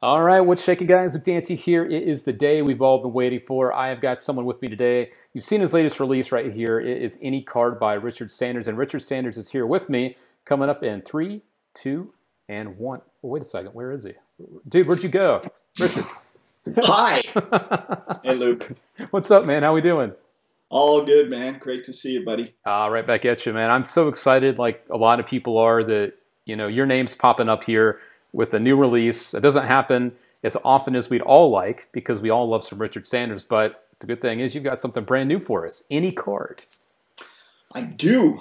All right, what's shaking, guys? With Dante here. It is the day we've all been waiting for. I have got someone with me today. You've seen his latest release right here. It is Any Card by Richard Sanders, and Richard Sanders is here with me. Coming up in 3, 2, and 1. Oh, wait a second. Where is he? Dude, where'd you go? Richard. Hi. Hey, Luke. What's up, man? How we doing? All good, man. Great to see you, buddy. Right back at you, man. I'm so excited, like a lot of people are, that your name's popping up here with a new release. It doesn't happen as often as we'd all like because we all love some Richard Sanders, but the good thing is you've got something brand new for us. Any Card. I do.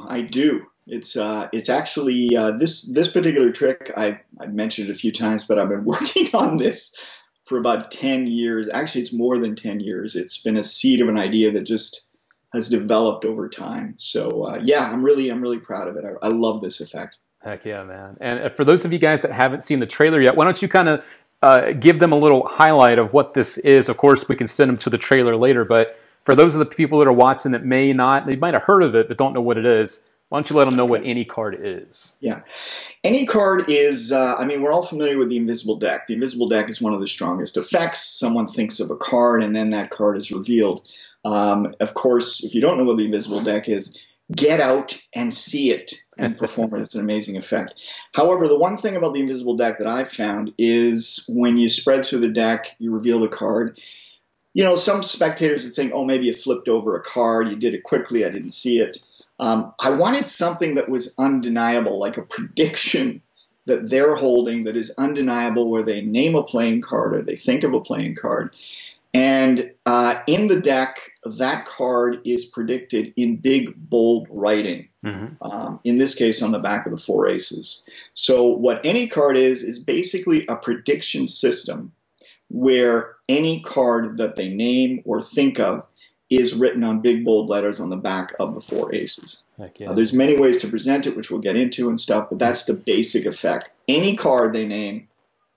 It's actually this particular trick. I've mentioned it a few times, but I've been working on this for about 10 years. Actually, it's more than 10 years. It's been a seed of an idea that just has developed over time. So yeah, I'm really proud of it. I love this effect. Heck yeah, man. And for those of you guys that haven't seen the trailer yet, why don't you kind of give them a little highlight of what this is? Of course, we can send them to the trailer later, but for those of the people that are watching that they might have heard of it, but don't know what it is, why don't you let them know what Any Card is? Yeah. Any Card is, we're all familiar with the Invisible Deck. The Invisible Deck is one of the strongest effects. Someone thinks of a card, and then that card is revealed. Of course, if you don't know what the Invisible Deck is, get out and see it and perform it. It's an amazing effect. However, the one thing about the Invisible Deck that I've found is when you spread through the deck, you reveal the card. Some spectators would think, oh, maybe you flipped over a card, you did it quickly, I didn't see it. I wanted something that was undeniable, like a prediction that they're holding that is undeniable, where they name a playing card or they think of a playing card. And in the deck, that card is predicted in big, bold writing, in this case on the back of the 4 aces. So what Any Card is basically a prediction system where any card that they name or think of is written on big, bold letters on the back of the 4 aces. Yeah. There's many ways to present it, which we'll get into and stuff, but that's the basic effect. Any card they name,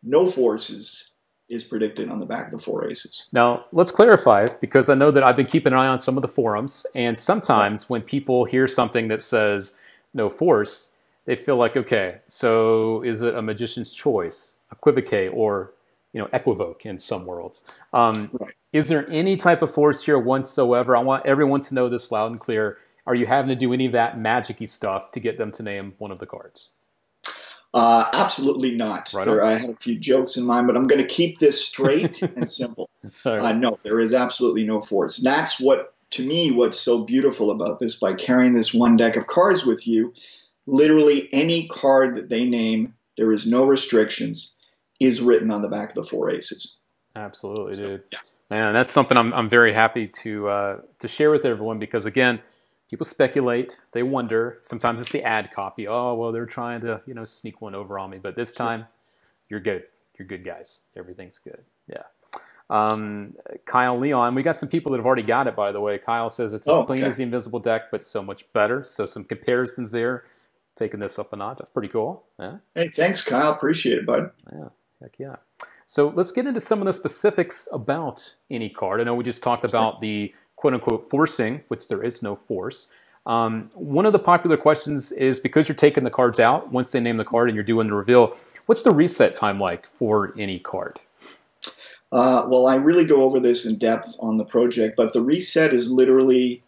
no forces, is predicted on the back of the 4 aces. Now, let's clarify, because I know that I've been keeping an eye on some of the forums, and sometimes when people hear something that says no force, they feel like, okay, so is it a magician's choice, equivocate, or equivoke in some worlds? Right. Is there any type of force here whatsoever? I want everyone to know this loud and clear. Are you having to do any of that magic-y stuff to get them to name one of the cards? Absolutely not. Right I had a few jokes in mind, but I'm going to keep this straight and simple. Right. No, there is absolutely no force. That's to me, what's so beautiful about this. By carrying this one deck of cards with you, literally any card that they name, there is no restrictions, is written on the back of the 4 aces. Absolutely, dude. Yeah. Man, that's something I'm very happy to share with everyone, because again, people speculate, they wonder. Sometimes it's the ad copy. Oh, well, they're trying to sneak one over on me, but this time, you're good. You're good, guys. Everything's good. Yeah. Kyle Leon, we got some people that have already got it, by the way. Kyle says it's as clean as the Invisible Deck, but so much better. So some comparisons there, taking this up a notch. That's pretty cool. Yeah. Hey, thanks, Kyle. Appreciate it, bud. Yeah. Heck yeah. So let's get into some of the specifics about Any Card. I know we just talked about the quote-unquote forcing, which there is no force. One of the popular questions is, because you're taking the cards out, once they name the card and you're doing the reveal, what's the reset time like for Any Card? Well, I really go over this in depth on the project, but the reset is literally,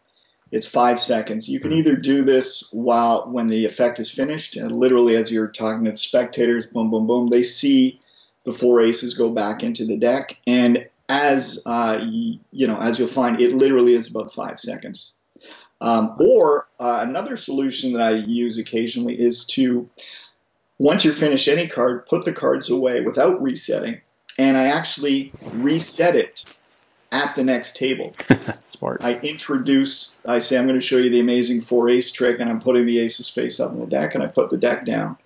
it's 5 seconds. You can either do this when the effect is finished, and literally as you're talking to the spectators, boom, boom, boom, they see the 4 aces go back into the deck, and as you'll find, it literally is about 5 seconds. Or another solution that I use occasionally is to, once you're finished any card, put the cards away without resetting, and I actually reset it at the next table. That's smart. I say, I'm going to show you the amazing 4 ace trick, and I'm putting the aces face up in the deck, and I put the deck down,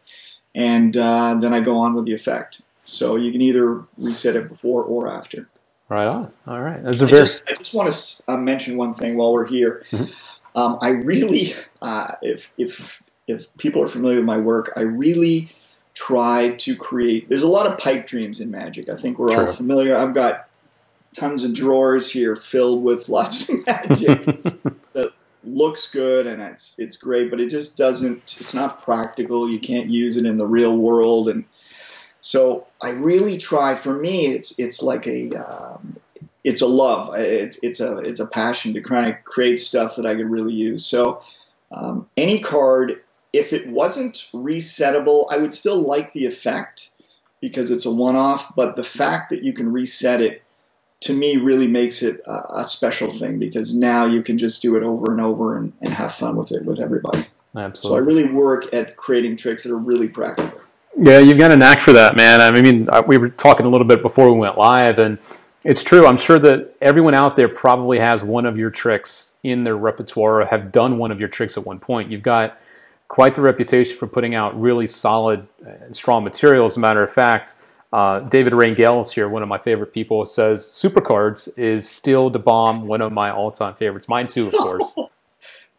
and then I go on with the effect. So you can either reset it before or after. Right on. All right. I just want to mention one thing while we're here. I really, if people are familiar with my work, I really try to create. There's a lot of pipe dreams in Magic. I think we're all familiar. I've got tons of drawers here filled with lots of Magic that looks good and it's great, but it just doesn't. It's not practical. You can't use it in the real world, and So I really try. For me, it's like it's a love. It's a passion to kind of create stuff that I could really use. So any card, if it wasn't resettable, I would still like the effect because it's a one-off. But the fact that you can reset it, to me, really makes it a special thing because now you can just do it over and over and have fun with it with everybody. Absolutely. So I really work at creating tricks that are really practical. Yeah, you've got a knack for that, man. I mean, we were talking a little bit before we went live, and it's true. I'm sure that everyone out there probably has one of your tricks in their repertoire or have done one of your tricks at one point. You've got quite the reputation for putting out really solid and strong material. As a matter of fact, David Rangel here, one of my favorite people, says Supercards is still the bomb, one of my all-time favorites. Mine too, of course.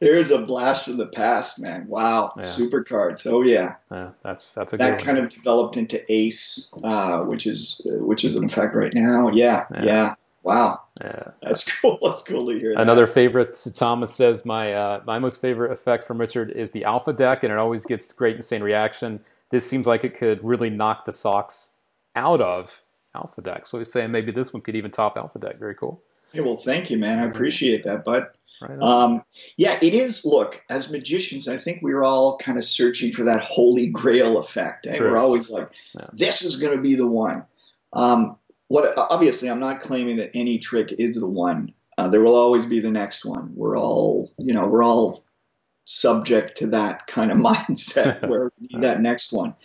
There's a blast from the past, man. Wow. Yeah. Supercards. Oh yeah. That's a good that one. kind of developed into Ace, which is in effect right now. Yeah. Wow. Yeah. That's cool. That's cool to hear. Another favorite, Thomas says, my most favorite effect from Richard is the Alpha deck, and it always gets great insane reaction. This seems like it could really knock the socks out of Alpha deck. So he's saying maybe this one could even top Alpha deck. Very cool. Hey, well, thank you, man. I appreciate that, bud. Right. Yeah, it is. Look, as magicians, I think we're all kind of searching for that holy grail effect. Eh? We're always like, this is going to be the one. Obviously, I'm not claiming that any trick is the one. There will always be the next one. We're all subject to that kind of mindset where we need that next one.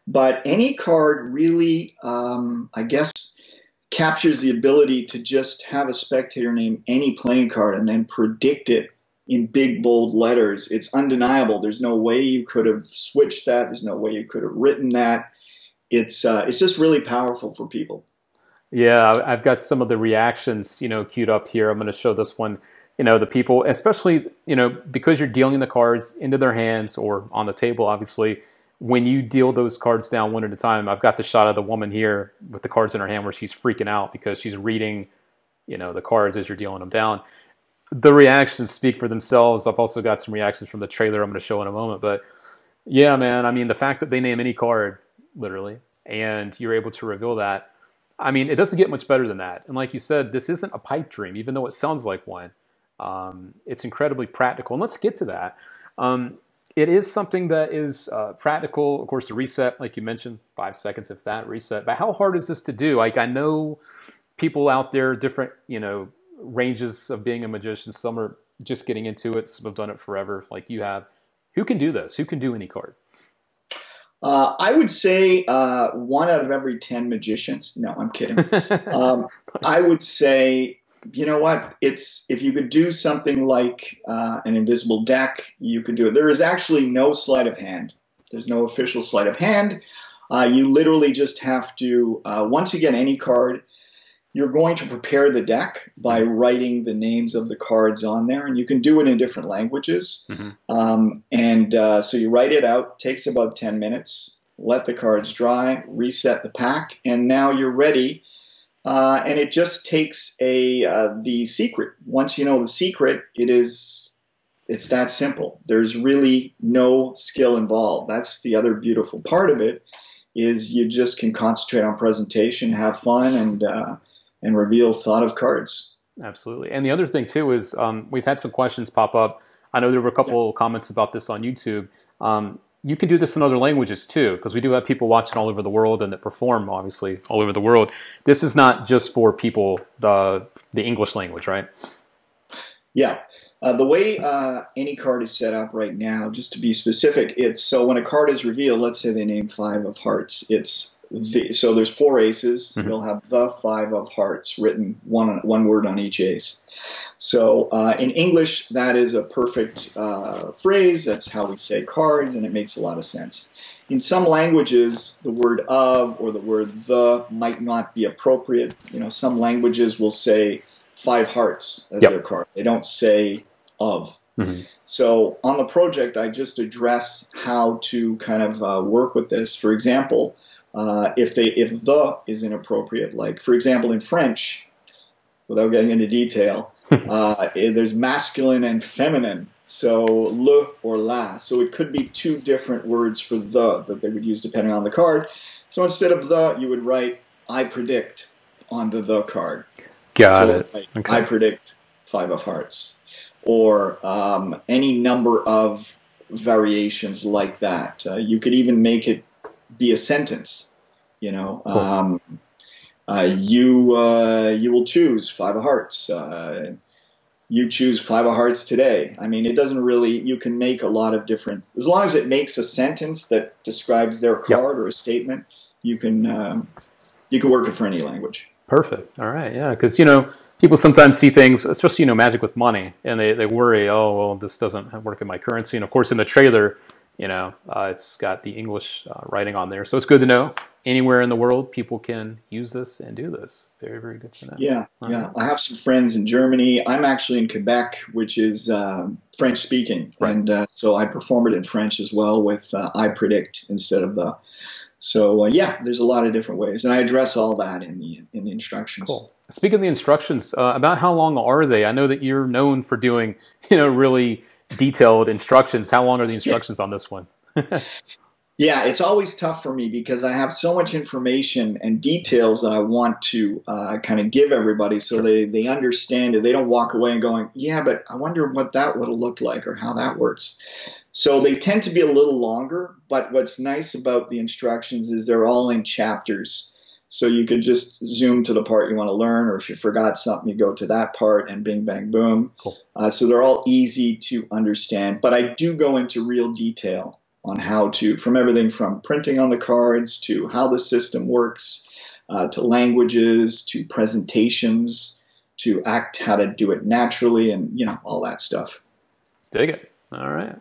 But any card really, I guess, captures the ability to just have a spectator name any playing card and then predict it in big, bold letters. It's undeniable. There's no way you could have switched that. There's no way you could have written that. It's just really powerful for people. Yeah, I've got some of the reactions, queued up here. I'm going to show this one. The people, especially, because you're dealing the cards into their hands or on the table, obviously, when you deal those cards down one at a time. I've got the shot of the woman here with the cards in her hand where she's freaking out because she's reading, the cards as you're dealing them down. The reactions speak for themselves. I've also got some reactions from the trailer I'm going to show in a moment. But yeah, man, I mean, the fact that they name any card, literally, and you're able to reveal that, I mean, it doesn't get much better than that. And like you said, this isn't a pipe dream, even though it sounds like one. It's incredibly practical. And let's get to that. It is something that is practical, of course, to reset, like you mentioned, 5 seconds, if that, reset. But how hard is this to do? Like, I know people out there, different, ranges of being a magician. Some are just getting into it. Some have done it forever, like you have. Who can do this? Who can do any card? I would say 1 out of every 10 magicians. No, I'm kidding. Nice. I would say, you know what? If you could do something like an invisible deck, you could do it. There is actually no sleight of hand. There's no official sleight of hand. You literally just have to, once you get any card, you're going to prepare the deck by writing the names of the cards on there, and you can do it in different languages. Mm-hmm. So you write it out. Takes about 10 minutes. Let the cards dry. Reset the pack, and now you're ready. And it just takes the secret. Once you know the secret, it's that simple. There's really no skill involved. That's the other beautiful part of it, is you just can concentrate on presentation, have fun, and reveal thought of cards. Absolutely. And the other thing too is we've had some questions pop up. I know there were a couple comments about this on YouTube. You can do this in other languages too, because we do have people watching all over the world and that perform, obviously, all over the world. This is not just for people, the English language, right? Yeah. The way any card is set up right now, just to be specific, it's so when a card is revealed, let's say they name 5 of hearts. So there's 4 aces. Mm-hmm. You'll have the 5 of hearts written, one word on each ace. So in English, that is a perfect phrase. That's how we say cards, and it makes a lot of sense. In some languages, the word of or the word the might not be appropriate. Some languages will say 5 hearts as their card. They don't say of. Mm-hmm. So on the project, I just address how to kind of work with this. For example, if the is inappropriate, like for example in French, without getting into detail, there's masculine and feminine. So le or la. So it could be 2 different words for the that they would use depending on the card. So instead of the, you would write I predict on the card. Got So it. like, Okay. I predict 5 of hearts, or any number of variations like that. You could even make it be a sentence. You know, Cool. you will choose 5 of hearts. You choose 5 of hearts today. I mean, it doesn't really. You can make a lot of different. As long as it makes a sentence that describes their Yep. card or a statement, you can work it for any language. Perfect. All right. Yeah. Because, people sometimes see things, especially, magic with money, and they worry, oh, well, this doesn't work in my currency. And of course, in the trailer, it's got the English writing on there. So it's good to know anywhere in the world people can use this and do this. Very, very good to know. Yeah, All yeah. right. I have some friends in Germany. I'm actually in Quebec, which is French speaking, Right. and so I perform it in French as well with I predict instead of the. So yeah, there's a lot of different ways, and I address all that in the instructions. Cool. Speaking of the instructions, about how long are they? I know that you're known for doing, really detailed instructions. How long are the instructions on this one? Yeah, it's always tough for me because I have so much information and details that I want to kind of give everybody so Sure. they understand it. They don't walk away and going, yeah, but I wonder what that would have looked like or how that works. So they tend to be a little longer, but what's nice about the instructions is they're all in chapters. So you could just zoom to the part you want to learn, or if you forgot something, you go to that part and bing, bang, boom. Cool. So they're all easy to understand. But I do go into real detail on how to, from everything from printing on the cards to how the system works, to languages, to presentations, to how to do it naturally, and all that stuff. Dig it. All right.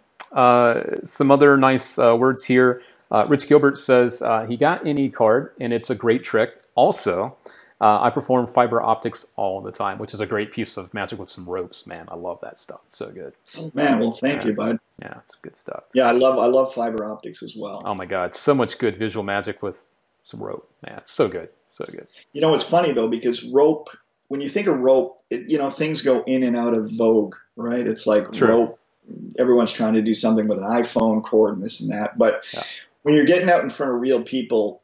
Some other nice words here. Rich Gilbert says he got any card, and it's a great trick. Also, I perform fiber optics all the time, which is a great piece of magic with some ropes. Man, I love that stuff. It's so good. Oh man, well thank you, bud. Yeah, it's good stuff. Yeah, I love fiber optics as well. Oh my God, so much good visual magic with some rope. Man, it's so good, so good. It's funny though because rope. When you think of rope, things go in and out of vogue, right? It's like True. rope. Everyone's trying to do something with an iPhone cord and this and that, but Yeah. when you're getting out in front of real people,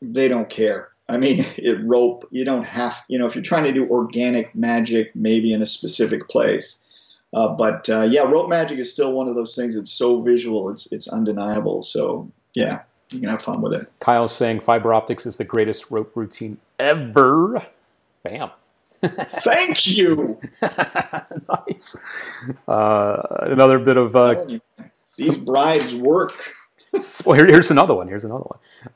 they don't care. I mean, rope, you don't have, if you're trying to do organic magic, maybe in a specific place. But rope magic is still one of those things that's so visual, it's undeniable. So, yeah, you can have fun with it. Kyle's saying fiber optics is the greatest rope routine ever. Bam. Thank you. Nice. Another bit of these bribes work. Well, here's another one.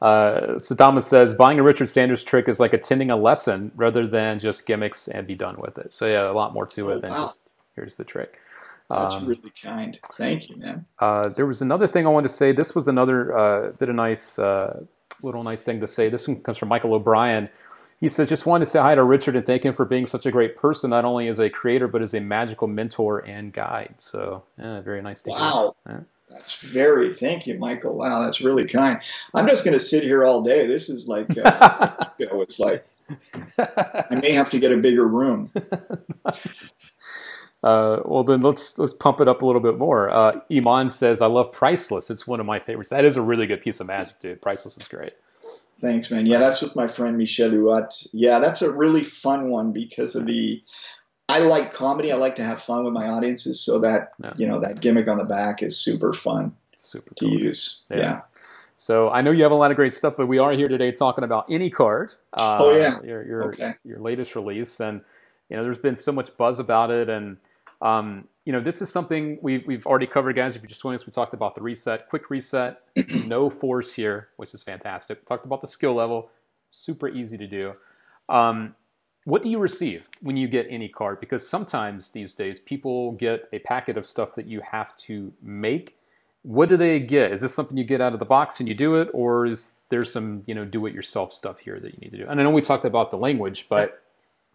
Sadama says, buying a Richard Sanders trick is like attending a lesson rather than just gimmicks and be done with it. So, yeah, a lot more to it than just, here's the trick. That's really kind. Thank you, man. There was another thing I wanted to say. This was another bit of little nice thing to say. This one comes from Michael O'Brien. He says, just wanted to say hi to Richard and thank him for being such a great person, not only as a creator, but as a magical mentor and guide. So, yeah, very nice to hear. Wow. Yeah. Thank you, Michael. Wow, that's really kind. I'm just going to sit here all day. This is like, it's like, I may have to get a bigger room. Nice. Well, then let's pump it up a little bit more. Iman says, I love Priceless. It's one of my favorites. That is a really good piece of magic, dude. Priceless is great. Thanks, man. Yeah, that's with my friend Michel Huot. Yeah, that's a really fun one because of I like comedy. I like to have fun with my audiences, so that that gimmick on the back is super fun to use. Yeah. So I know you have a lot of great stuff, but we are here today talking about Any Card. Your latest release, and there's been so much buzz about it, and this is something we've already covered, guys. If you're just joining us, we talked about the reset, quick reset, no force here, which is fantastic. We talked about the skill level, super easy to do. What do you receive when you get Any Card? Because sometimes these days people get a packet of stuff that you have to make. What do they get? Is this something you get out of the box and you do it, or is there some do-it-yourself stuff here that you need to do? And I know we talked about the language, but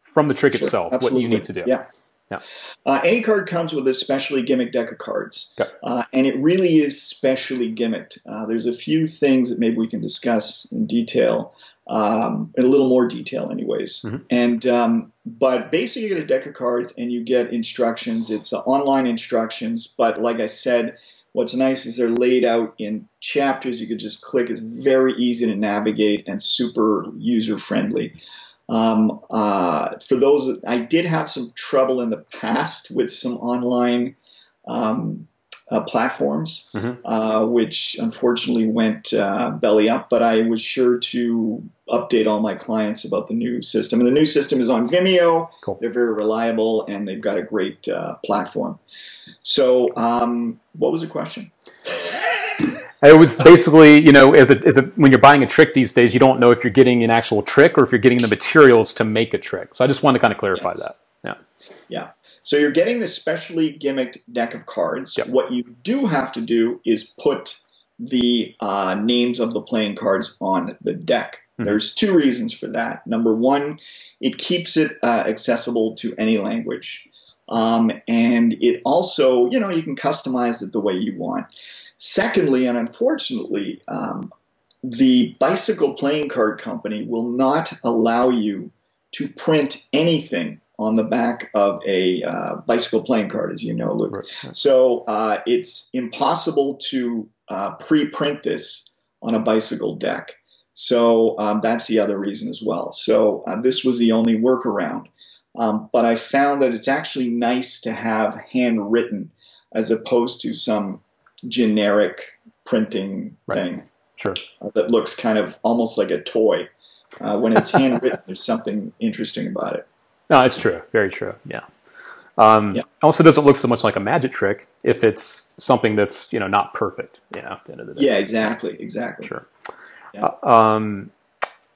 from the trick itself, absolutely. What you need to do. Yeah. Any Card comes with a specially gimmicked deck of cards, okay. And it really is specially gimmicked. There's a few things that maybe we can discuss in detail. In a little more detail anyways. Mm-hmm. And but basically you get a deck of cards and you get instructions. It's online instructions, but like I said, What's nice is they're laid out in chapters. You could just click. It's very easy to navigate and super user friendly. For those, I did have some trouble in the past with some online platforms, which unfortunately went belly up, but I was sure to update all my clients about the new system. And the new system is on Vimeo. Cool. They're very reliable, and they've got a great platform. So what was the question? It was basically, you know, when you're buying a trick these days, you don't know if you're getting an actual trick or if you're getting the materials to make a trick. So I just wanted to kind of clarify that. Yeah. Yeah. So you're getting this specially gimmicked deck of cards. Yep. What you do have to do is put the names of the playing cards on the deck. There's two reasons for that. Number one, it keeps it accessible to any language. And it also, you know, you can customize it the way you want. Secondly, and unfortunately, the Bicycle Playing Card Company will not allow you to print anything on the back of a bicycle playing card, as you know, Luke. Right. So it's impossible to pre-print this on a bicycle deck. So that's the other reason as well. So this was the only workaround. But I found that it's actually nice to have handwritten as opposed to some generic printing thing that looks kind of almost like a toy. When it's handwritten, there's something interesting about it. No, it's true. Very true. Yeah. Also doesn't look so much like a magic trick if it's something that's, you know, not perfect, you know, at the end of the day. Yeah, exactly. Sure. Yeah.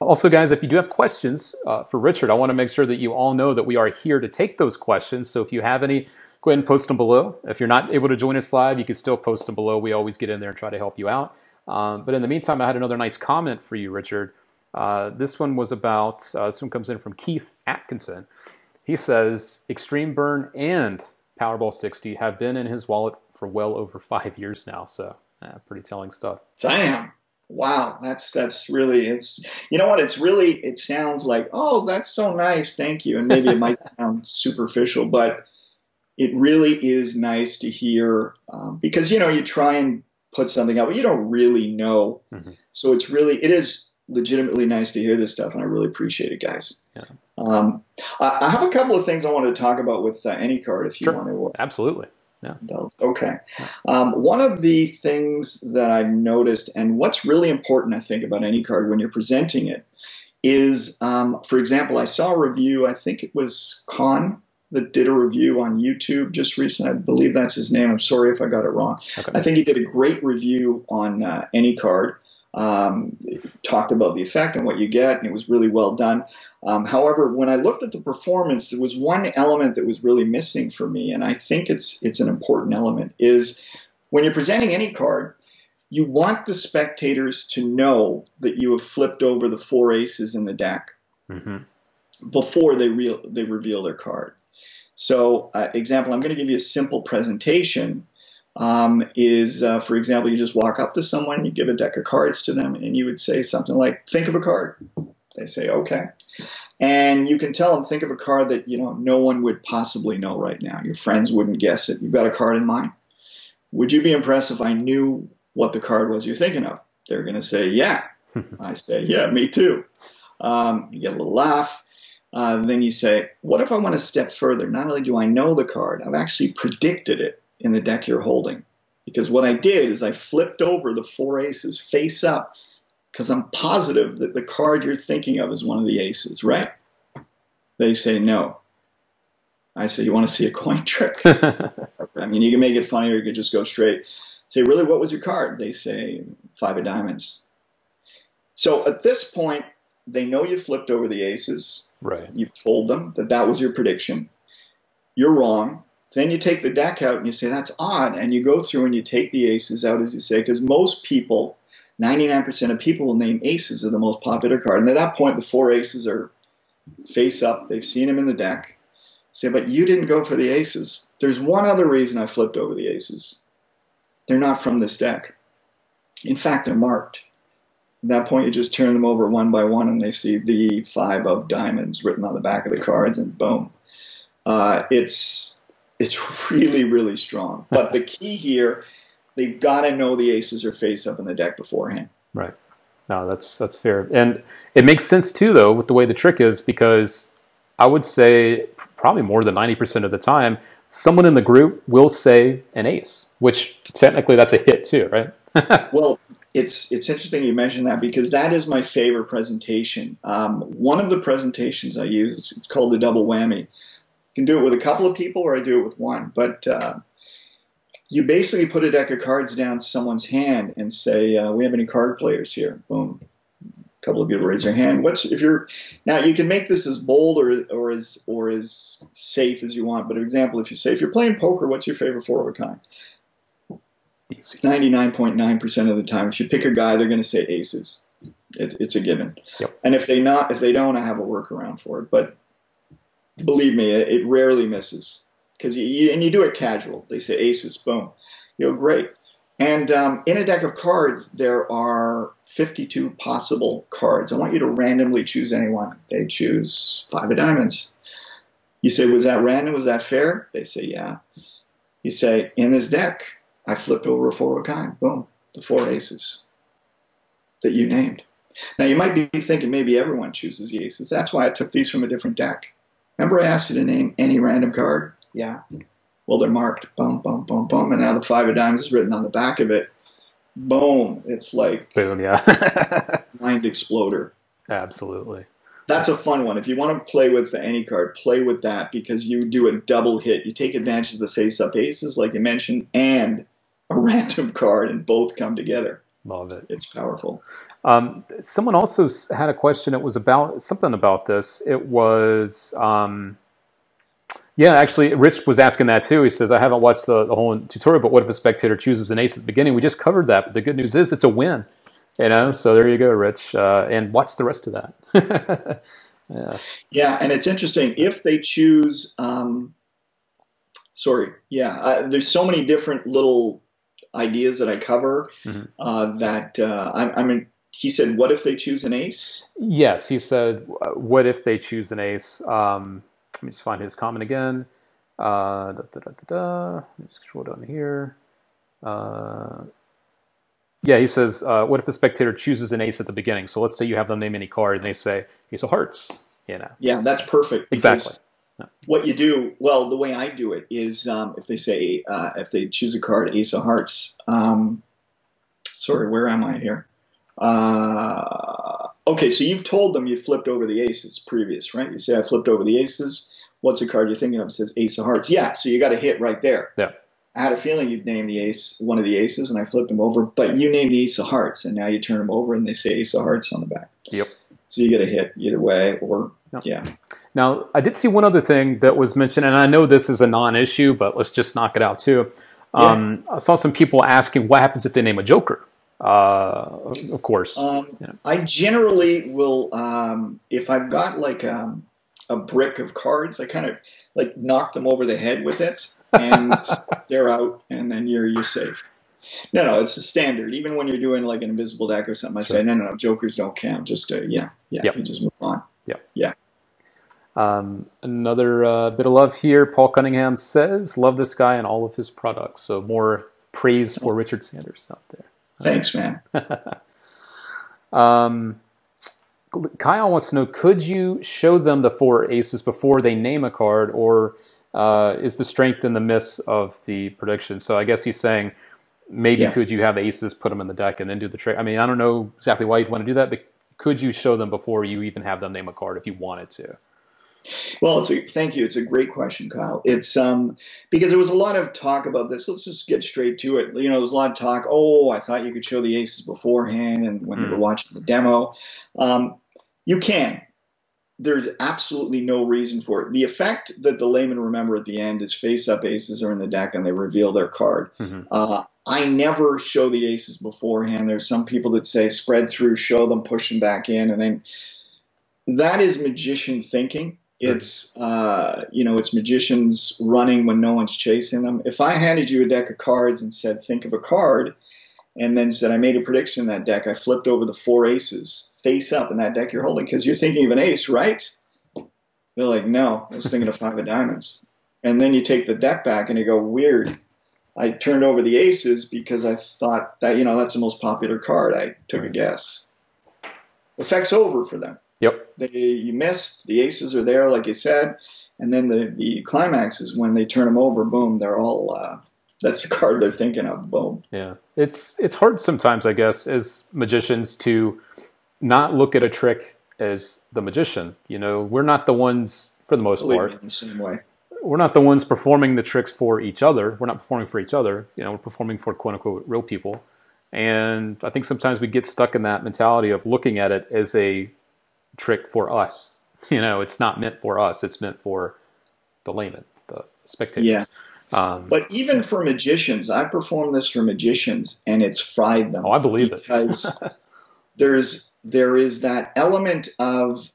Also, guys, if you do have questions for Richard, I want to make sure that you all know that we are here to take those questions. So if you have any, go ahead and post them below. If you're not able to join us live, you can still post them below. We always get in there and try to help you out. But in the meantime, I had another nice comment for you, Richard. This one was about, this one comes in from Keith Atkinson. He says, Extreme Burn and Powerball 60 have been in his wallet for well over 5 years now. So pretty telling stuff. Damn. Wow. That's really, it's, you know what? It's really, it sounds like, oh, that's so nice. Thank you. And maybe it might sound superficial, but it really is nice to hear because, you know, you try and put something out, but you don't really know. So it's really, it is legitimately nice to hear this stuff, and I really appreciate it, guys. Yeah. I have a couple of things I wanted to talk about with AnyCard, if you want to. Absolutely. Yeah. Okay. One of the things that I've noticed, and what's really important, I think, about AnyCard when you're presenting it, is, for example, I saw a review. I think it was Khan that did a review on YouTube just recently. I believe that's his name. I'm sorry if I got it wrong. Okay. I think he did a great review on AnyCard. Talked about the effect and what you get, and it was really well done. However, when I looked at the performance, there was one element that was really missing for me, and I think it's an important element, is when you're presenting any card, you want the spectators to know that you have flipped over the 4 aces in the deck before they reveal their card. So, example, I'm going to give you a simple presentation. For example, you just walk up to someone, you give a deck of cards to them, and you would say something like, think of a card. They say, okay. And you can tell them, think of a card that, you know, no one would possibly know right now. Your friends wouldn't guess it. You've got a card in mind. Would you be impressed if I knew what the card was you're thinking of? They're going to say, yeah. I say, yeah, me too. You get a little laugh. Then you say, what if I went a step further? Not only do I know the card, I've actually predicted it in the deck you're holding. Because what I did is I flipped over the 4 aces face up because I'm positive that the card you're thinking of is one of the aces, right? They say no. I say, you want to see a coin trick? I mean, you can make it funny or you could just go straight. Say, really, what was your card? They say 5 of diamonds. So at this point, they know you flipped over the aces. Right. You've told them that that was your prediction. You're wrong. Then you take the deck out and you say, that's odd. And you go through and you take the aces out, as you say, because most people, 99% of people will name aces are the most popular card. And at that point, the 4 aces are face up. They've seen them in the deck. Say, but you didn't go for the aces. There's one other reason I flipped over the aces. They're not from this deck. In fact, they're marked. At that point, you just turn them over one by one and they see the 5 of diamonds written on the back of the cards and boom. It's really, really strong. But the key here, they've got to know the aces are face up in the deck beforehand. Right. No, that's fair. And it makes sense too, though, with the way the trick is, because I would say probably more than 90% of the time, someone in the group will say an ace, which technically that's a hit too, right? Well, it's interesting you mentioned that, because that is my favorite presentation. One of the presentations I use, it's called the double whammy. You can do it with a couple of people, or I do it with one. But you basically put a deck of cards down someone's hand and say, "We have any card players here?" Boom. A couple of people raise their hand. Now you can make this as bold or as safe as you want. But for example, if you say, if you're playing poker, what's your favorite four of a kind? 99.9% of the time, if you pick a guy, they're going to say aces. It's a given. Yep. And if they don't, I have a workaround for it. But believe me, it rarely misses, because you do it casual. They say aces, boom. You go, great. And in a deck of cards, there are 52 possible cards. I want you to randomly choose anyone. They choose 5 of diamonds. You say, was that random? Was that fair? They say, yeah. You say, in this deck, I flipped over a 4 of a kind. Boom. The 4 aces that you named. Now, you might be thinking maybe everyone chooses the aces. That's why I took these from a different deck. Remember I asked you to name any random card? Yeah. Well, they're marked. Boom, boom, boom, boom. And now the 5 of diamonds is written on the back of it. Boom. It's like boom, yeah. mind exploder. Absolutely. That's a fun one. If you want to play with any card, play with that, because you do a double hit. You take advantage of the face-up aces, like you mentioned, and a random card, and both come together. Love it. It's powerful. Someone also had a question. It was about something about this. It was, yeah, actually, Rich was asking that too. He says, I haven't watched the whole tutorial, but what if a spectator chooses an ace at the beginning? We just covered that, but the good news is it's a win. So there you go, Rich. And watch the rest of that. Yeah, and it's interesting. If they choose, there's so many different little ideas that I cover he said, what if they choose an ace? Yes, he said, what if they choose an ace? Let me just find his comment again. Let me just scroll down here. He says, what if the spectator chooses an ace at the beginning? So let's say you have them name any card, and they say ace of hearts. Yeah, that's perfect. Exactly. What you do, well, the way I do it is, if they say, if they choose a card, ace of hearts. Sorry, where am I here? Okay, so you've told them you flipped over the aces previous, right? You say, I flipped over the aces. What's the card you're thinking of? It says ace of hearts. Yeah, so you got a hit right there. Yeah. I had a feeling you'd name the ace, one of the aces, and I flipped them over. But you named the ace of hearts, and now you turn them over, and they say ace of hearts on the back. Yep. So you get a hit either way, or yeah. Now, I did see one other thing that was mentioned, and I know this is a non-issue, but let's just knock it out too. I saw some people asking, what happens if they name a joker? Of course. I generally will, if I've got like a brick of cards, I kind of like knock them over the head with it, and they're out, and then you're safe. No, it's the standard. Even when you're doing like an invisible deck or something, I say, no, jokers don't count. Just, you just move on. Yeah. Another bit of love here. Paul Cunningham says, love this guy and all of his products. So more praise for Richard Sanders out there. Thanks, man. Kyle wants to know, could you show them the 4 aces before they name a card, or is the strength in the miss of the prediction? So I guess he's saying, maybe could you have aces, put them in the deck, and then do the trick? I mean, I don't know exactly why you'd want to do that, but could you show them before you even have them name a card if you wanted to? Well, thank you. It's a great question, Kyle. It's because there was a lot of talk about this. Let's just get straight to it. There was a lot of talk. Oh, I thought you could show the aces beforehand, and when you were watching the demo, you can. There's absolutely no reason for it. The effect that the laymen remember at the end is face-up aces are in the deck, and they reveal their card. I never show the aces beforehand. There's some people that say spread through, show them, push them back in, and then that is magician thinking. It's, it's magicians running when no one's chasing them. If I handed you a deck of cards and said, think of a card, and then said, I made a prediction in that deck, I flipped over the 4 aces face up in that deck you're holding, because you're thinking of an ace, right? They're like, no, I was thinking of 5 of diamonds. And then you take the deck back and you go, weird. I turned over the aces because I thought that, that's the most popular card. I took a guess. Effect's over for them. Yep. You missed. The aces are there, like you said. And then the climax is when they turn them over, boom, they're all, that's the card they're thinking of, boom. Yeah. It's hard sometimes, I guess, as magicians to not look at a trick as the magician. We're not the ones, for the most part. In the same way. We're not the ones performing the tricks for each other. We're not performing for each other. We're performing for quote unquote real people. And I think sometimes we get stuck in that mentality of looking at it as a trick for us. It's not meant for us. It's meant for the layman, the spectator. Yeah. But even for magicians, I perform this for magicians, and it's fried them. Oh, I believe it. Because there is that element of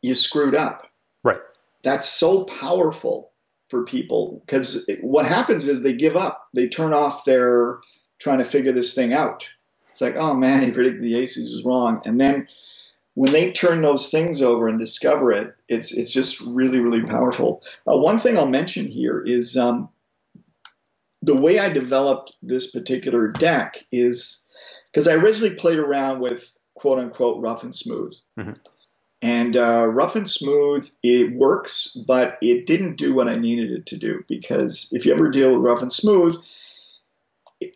you screwed up. Right. That's so powerful for people, because what happens is they give up. They turn off their trying to figure this thing out. It's like, oh man, he predicted the aces was wrong. And then when they turn those things over and discover it, it's just really, really powerful. One thing I'll mention here is the way I developed this particular deck is because I originally played around with quote unquote rough and smooth. Mm-hmm. And rough and smooth, it works, but it didn't do what I needed it to do. Because if you ever deal with rough and smooth,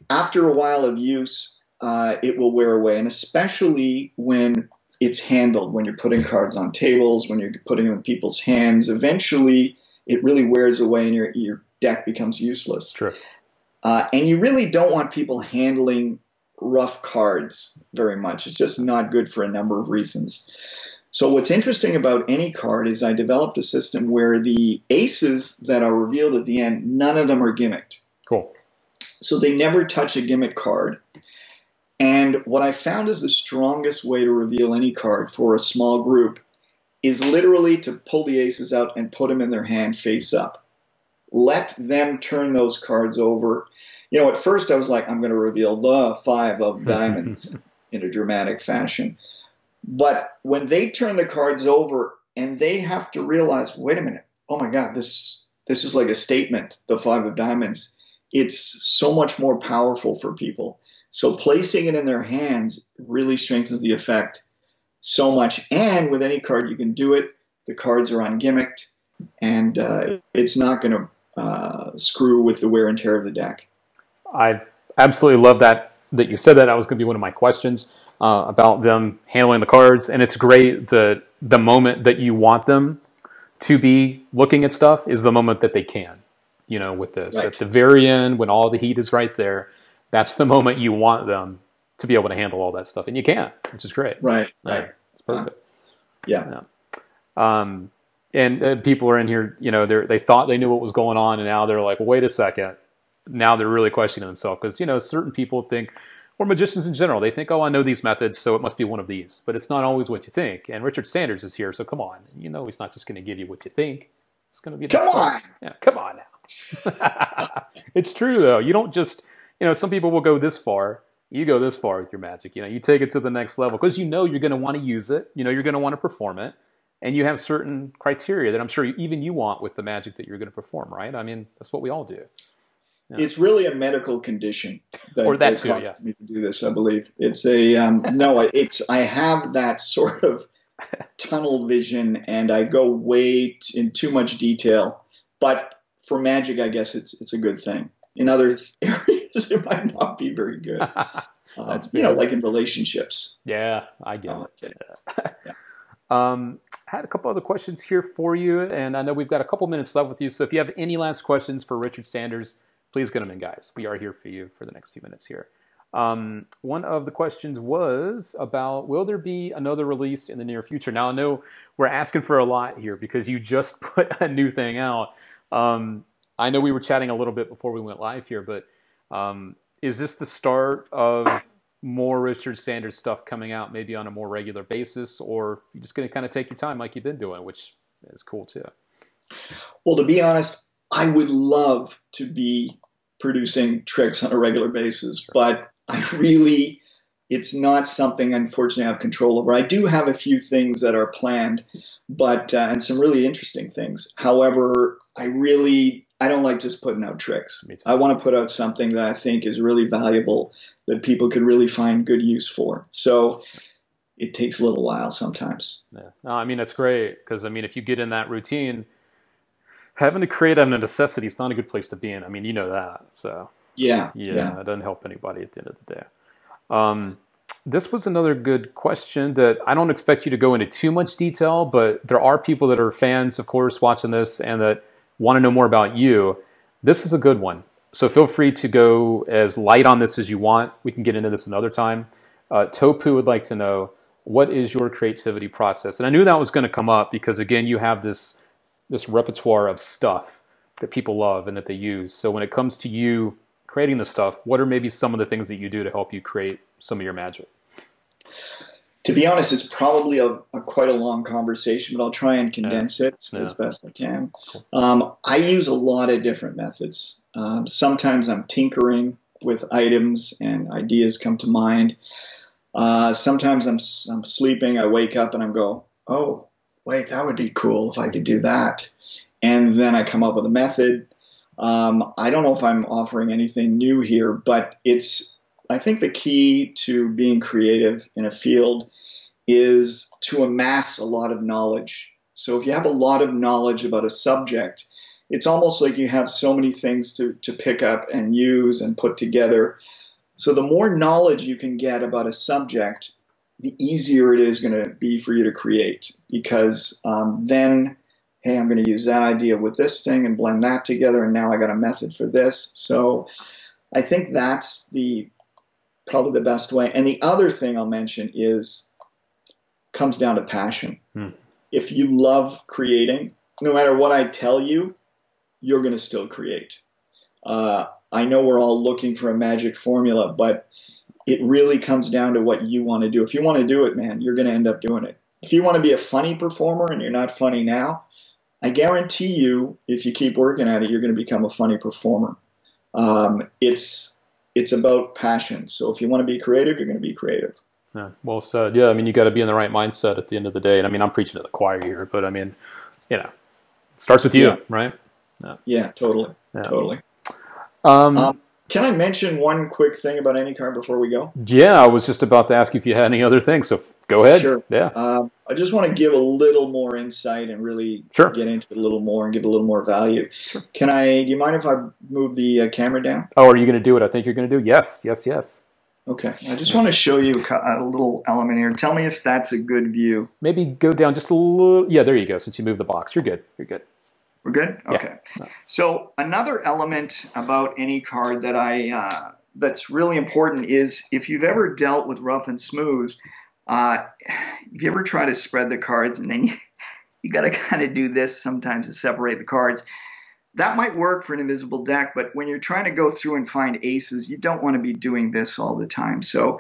after a while of use, it will wear away. And especially when it's handled, when you're putting cards on tables, when you're putting them in people's hands, eventually it really wears away and your deck becomes useless. True. And you really don't want people handling rough cards very much. It's just not good for a number of reasons. So what's interesting about any card is I developed a system where the aces that are revealed at the end, none of them are gimmicked. Cool. So they never touch a gimmick card. And what I found is the strongest way to reveal any card for a small group is literally to pull the aces out and put them in their hand face up. Let them turn those cards over. At first I was like, I'm going to reveal the 5 of diamonds in a dramatic fashion. But when they turn the cards over and they have to realize, wait a minute, oh my God, this is like a statement, the 5 of diamonds. It's so much more powerful for people. So placing it in their hands really strengthens the effect so much. And with any card, you can do it. The cards are ungimmicked, and it's not going to screw with the wear and tear of the deck. I absolutely love that you said that. That was going to be one of my questions about them handling the cards. And it's great the moment that you want them to be looking at stuff is the moment that they can. With this. Right. At the very end, when all the heat is right there, that's the moment you want them to be able to handle all that stuff. And you can, which is great. Right. It's perfect. Yeah. And people are in here, they thought they knew what was going on, and now they're like, well, wait a second. Now they're really questioning themselves because, certain people think, or magicians in general, they think, oh, I know these methods, so it must be one of these. But it's not always what you think. And Richard Sanders is here, so come on. He's not just going to give you what you think. It's going to be come on. Yeah, come on now. It's true, though. You don't just, some people will go this far. You go this far with your magic. You take it to the next level because you're going to want to use it. You're going to want to perform it. And you have certain criteria that I'm sure even you want with the magic that you're going to perform, right? I mean, that's what we all do. Yeah. It's really a medical condition that causes me to do this, I believe. It's I have that sort of tunnel vision, and I go way in too much detail. But for magic, I guess it's a good thing. In other areas, it might not be very good. That's like in relationships. Yeah, I get it. Yeah. Had a couple other questions here for you, and I know we've got a couple minutes left with you. So if you have any last questions for Richard Sanders, please get them in, guys. We are here for you for the next few minutes here. One of the questions was about, will there be another release in the near future? Now, I know we're asking for a lot here because you just put a new thing out. I know we were chatting a little bit before we went live here, but is this the start of more Richard Sanders stuff coming out maybe on a more regular basis, or you're just going to kind of take your time like you've been doing, which is cool too? Well, to be honest, I would love to be producing tricks on a regular basis, sure. But it's not something, unfortunately, I have control over. I do have a few things that are planned, but and some really interesting things. However, I I don't like just putting out tricks. Me too. I want to put out something that I think is really valuable, that people could really find good use for. So it takes a little while sometimes. Yeah. No, I mean, that's great because, I mean, if you get in that routine, having to create out of necessity is not a good place to be in. I mean, you know that. So, Yeah, yeah, it doesn't help anybody at the end of the day. This was another good question that I don't expect you to go into too much detail, but there are people that are fans, of course, watching this and that want to know more about you. This is a good one. So feel free to go as light on this as you want. We can get into this another time. Topu would like to know, what is your creativity process? And I knew that was going to come up because, again, you have this repertoire of stuff that people love and that they use. So when it comes to you creating the stuff, what are maybe some of the things that you do to help you create some of your magic? To be honest, it's probably a quite a long conversation, but I'll try and condense it as best I can. Cool. I use a lot of different methods. Sometimes I'm tinkering with items and ideas come to mind. Sometimes I'm sleeping, I wake up and I go, oh, wait, that would be cool if I could do that. And then I come up with a method. I don't know if I'm offering anything new here, but I think the key to being creative in a field is to amass a lot of knowledge. So if you have a lot of knowledge about a subject, it's almost like you have so many things to pick up and use and put together. So the more knowledge you can get about a subject, the easier it is going to be for you to create, because then, hey, I'm going to use that idea with this thing and blend that together, and now I got a method for this. So I think that's probably the best way. And the other thing I'll mention comes down to passion. If you love creating, no matter what I tell you, you're going to still create. I know we're all looking for a magic formula, but it really comes down to what you want to do. If you want to do it, man, you're going to end up doing it. If you want to be a funny performer and you're not funny now, I guarantee you, if you keep working at it, you're going to become a funny performer. It's about passion. So if you want to be creative, you're going to be creative. Yeah, well said. Yeah, I mean, you got to be in the right mindset at the end of the day. And I mean, I'm preaching to the choir here, but I mean, it starts with you, right? Yeah, totally. Yeah. Totally. Can I mention one quick thing about any card before we go? Yeah, I was just about to ask you if you had any other things, so go ahead. Sure. Yeah. I just want to give a little more insight and really get into it a little more and give a little more value. Sure. Do you mind if I move the camera down? Oh, are you going to do what I think you're going to do? Yes. Okay. I just want to show you a little element here. Tell me if that's a good view. Maybe go down just a little. Yeah, there you go. Since you moved the box, you're good. We're good? Okay. Yeah. So another element about any card that that's really important is, if you've ever dealt with rough and smooth, if you ever try to spread the cards and then you got to kind of do this sometimes to separate the cards. That might work for an invisible deck, but when you're trying to go through and find aces, you don't want to be doing this all the time. So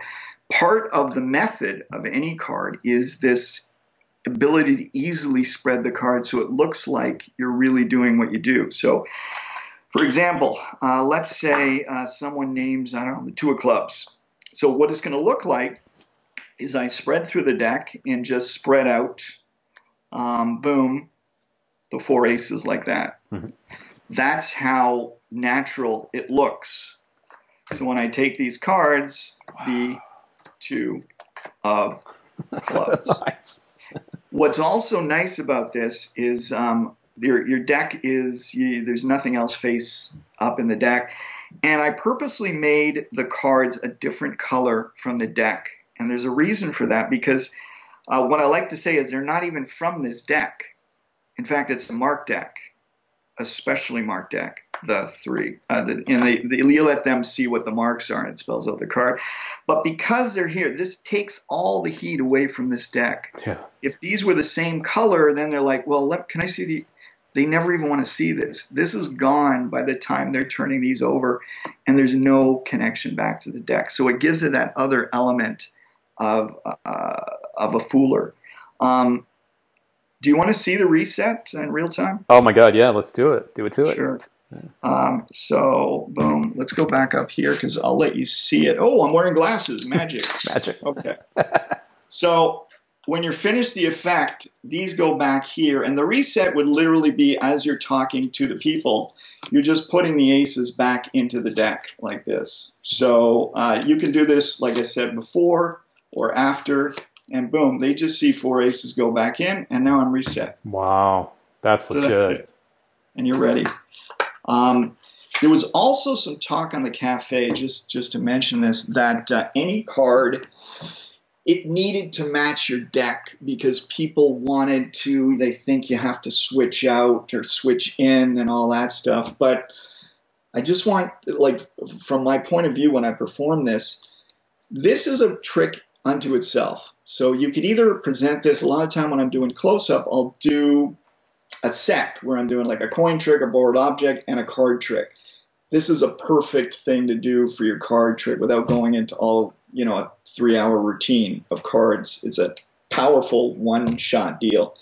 part of the method of any card is this ability to easily spread the card so it looks like you're really doing what you do. So, for example, let's say someone names, I don't know, the two of clubs. So what it's going to look like is I spread through the deck and just spread out, boom, the four aces like that. Mm-hmm. That's how natural it looks. So when I take these cards, the two of clubs. Nice. What's also nice about this is your deck there's nothing else face up in the deck. And I purposely made the cards a different color from the deck. And there's a reason for that, because what I like to say is they're not even from this deck. In fact, it's a marked deck, a specially marked deck, the three. You let them see what the marks are, and it spells out the card. But because they're here, this takes all the heat away from this deck. Yeah. If these were the same color, then they're like, well, can I see they never even want to see this. This is gone by the time they're turning these over, and there's no connection back to the deck. So it gives it that other element of a fooler. Do you want to see the reset in real time? Oh my God, yeah, let's do it. Do it to it. Sure. So, boom, let's go back up here because I'll let you see it. Oh, I'm wearing glasses. Magic. Magic. Okay. So when you're finished the effect, these go back here, and the reset would literally be as you're talking to the people, you're just putting the aces back into the deck like this. So you can do this, like I said, before or after, and boom, they just see 4 aces go back in, and now I'm reset. Wow, that's legit. So that's it. And you're ready. There was also some talk on the cafe, just to mention this, that any card, it needed to match your deck because people wanted to, they think you have to switch out or switch in and all that stuff. But I just want, like, from my point of view when I perform this, this is a trick unto itself. So you could either present this, a lot of time when I'm doing close-up, I'll do a set where I'm doing like a coin trick, a borrowed object, and a card trick. This is a perfect thing to do for your card trick without going into all, you know, a 3-hour routine of cards. It's a powerful one-shot deal.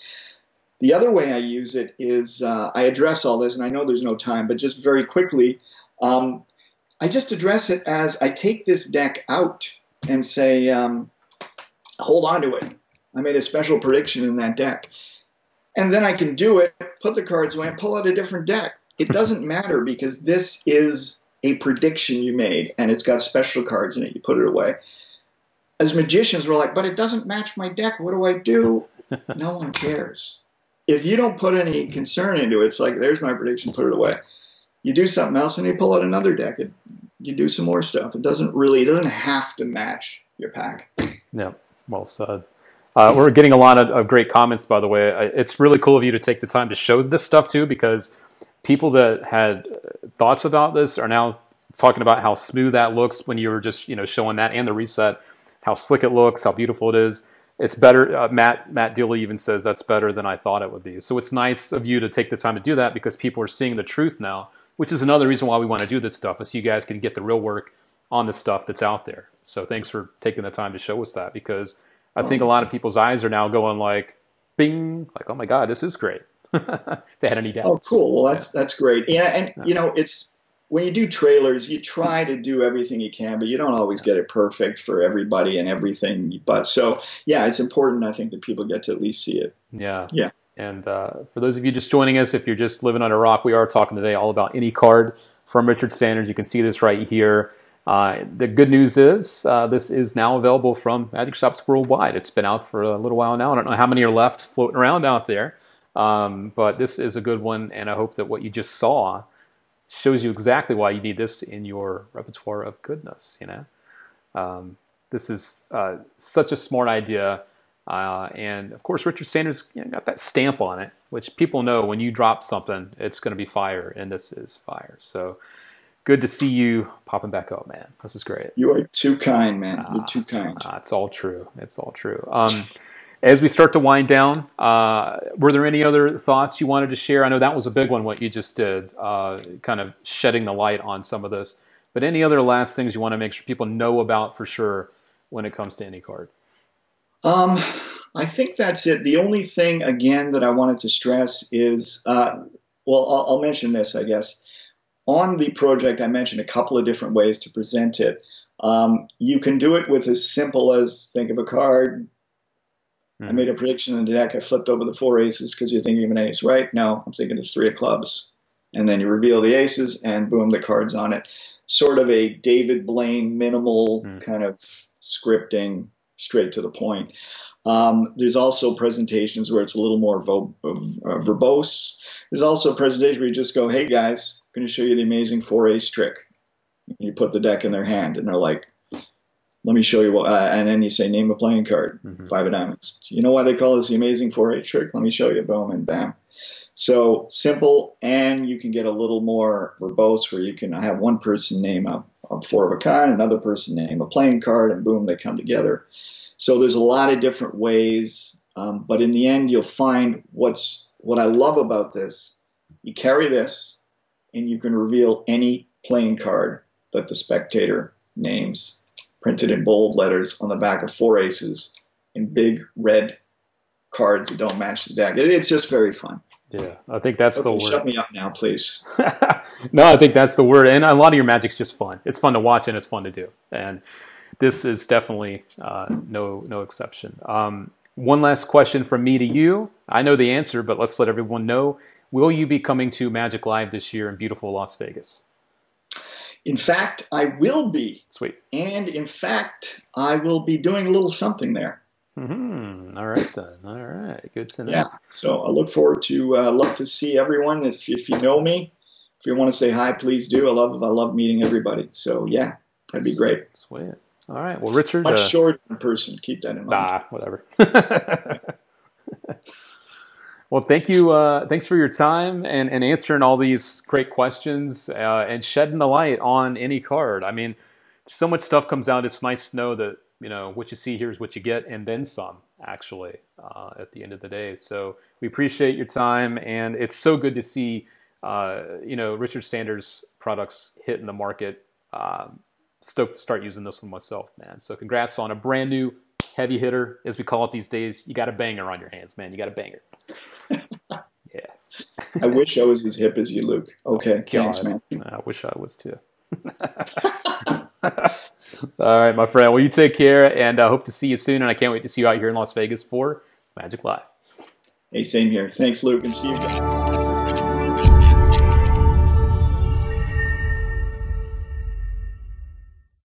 The other way I use it is I address all this, and I know there's no time, but just very quickly, I just address it as I take this deck out and say, hold on to it. I made a special prediction in that deck. And then I can do it, put the cards away, and pull out a different deck. It doesn't matter because this is a prediction you made, and it's got special cards in it. You put it away. As magicians, we're like, but it doesn't match my deck. What do I do? No one cares. If you don't put any concern into it, it's like, there's my prediction, put it away. You do something else, and you pull out another deck. You do some more stuff. It doesn't have to match your pack. Yeah, well said. We're getting a lot of great comments, by the way. It's really cool of you to take the time to show this stuff, too, because people that had thoughts about this are now talking about how smooth that looks when you were just, you know, showing that and the reset, how slick it looks, how beautiful it is. It's better. Matt Dealey even says that's better than I thought it would be. So it's nice of you to take the time to do that because people are seeing the truth now, which is another reason why we want to do this stuff, is so you guys can get the real work on the stuff that's out there. So thanks for taking the time to show us that, because I think a lot of people's eyes are now going like, bing, like, oh my God, this is great. If they had any doubts. Oh, cool. Well, that's great. Yeah, and you know, it's when you do trailers, you try to do everything you can, but you don't always get it perfect for everybody and everything. But so, yeah, it's important, I think, that people get to at least see it. Yeah. Yeah. And for those of you just joining us, if you're just living under a rock, we are talking today all about any card from Richard Sanders. You can see this right here. The good news is this is now available from magic shops worldwide. It's been out for a little while now. I don't know how many are left floating around out there. But this is a good one, and I hope that what you just saw shows you exactly why you need this in your repertoire of goodness. You know, this is such a smart idea, and of course, Richard Sanders, you know, got that stamp on it, which people know when you drop something, it's going to be fire, and this is fire. So good to see you popping back up, man. This is great. You are too kind, man. You're too kind. It's all true. It's all true. As we start to wind down, were there any other thoughts you wanted to share? I know that was a big one, what you just did, kind of shedding the light on some of this. But any other last things you want to make sure people know about for sure when it comes to any card? I think that's it. The only thing, again, that I wanted to stress is, well, I'll mention this, I guess. On the project, I mentioned a couple of different ways to present it. You can do it with as simple as think of a card. I made a prediction in the deck. I flipped over the 4 aces because you're thinking of an ace, right? No, I'm thinking of 3 of clubs. And then you reveal the aces, and boom, the card's on it. Sort of a David Blaine minimal kind of scripting, straight to the point. There's also presentations where it's a little more verbose. There's also a presentation where you just go, hey, guys, I'm going to show you the amazing 4-ace trick. And you put the deck in their hand, and they're like, let me show you what, and then you say, name a playing card, 5 of diamonds. You know why they call this the amazing 4-8 trick? Let me show you, boom, and bam. So simple, and you can get a little more verbose where you can have one person name a 4 of a kind, another person name a playing card, and boom, they come together. So there's a lot of different ways, but in the end, you'll find what I love about this. You carry this, and you can reveal any playing card that the spectator names, printed in bold letters on the back of 4 aces in big red cards that don't match the deck. It's just very fun. Yeah, I think that's the word. Shut me up now, please. No, I think that's the word. And a lot of your magic's just fun. It's fun to watch and it's fun to do. And this is definitely no exception. One last question from me to you. I know the answer, but let's let everyone know. Will you be coming to Magic Live this year in beautiful Las Vegas? In fact, I will be. Sweet. And in fact, I will be doing a little something there. Mm-hmm. All right, then. All right. Good to know. Yeah. So I look forward to, love to see everyone. If you know me, if you want to say hi, please do. I love meeting everybody. So yeah, that'd be great. Sweet. All right. Well, Richard. Much short in person. Keep that in mind. Whatever. Well, thank you. Thanks for your time and answering all these great questions and shedding the light on any card. I mean, so much stuff comes out. It's nice to know that, you know, what you see here is what you get and then some, actually, at the end of the day. So we appreciate your time. And it's so good to see, you know, Richard Sanders products hit in the market. Stoked to start using this one myself, man. So congrats on a brand new heavy hitter, as we call it these days. You got a banger on your hands, man. You got a banger. Yeah. I wish I was as hip as you, Luke. Okay, thanks, man. I wish I was too. All right, my friend. Well, you take care, and I hope to see you soon. And I can't wait to see you out here in Las Vegas for Magic Live. Hey, same here. Thanks, Luke, and see you again.